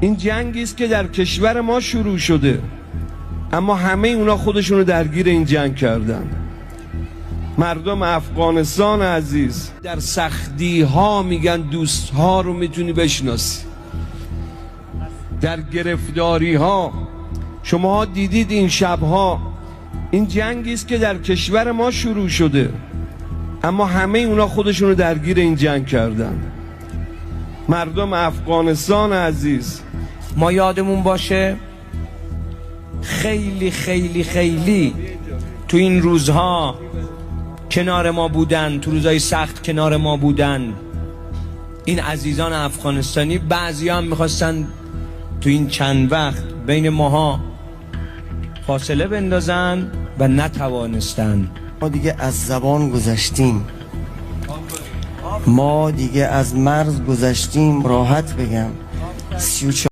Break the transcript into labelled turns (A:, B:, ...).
A: این جنگی است که در کشور ما شروع شده، اما همه اونا خودشونو درگیر این جنگ کردن. مردم افغانستان عزیز در سختی ها میگن دوست ها رو میتونی بشناسی، در گرفتاری ها. شما دیدید این شبها، این جنگی است که در کشور ما شروع شده، اما همه اونا خودشونو درگیر این جنگ کردن. مردم افغانستان عزیز،
B: ما یادمون باشه خیلی خیلی خیلی تو این روزها کنار ما بودن، تو روزهای سخت کنار ما بودن این عزیزان افغانستانی. بعضی هم میخواستن تو این چند وقت بین ماها فاصله بندازن و نتوانستن.
C: ما دیگه از زبان گذشتیم، ما دیگه از مرز گذشتیم. راحت بگم 34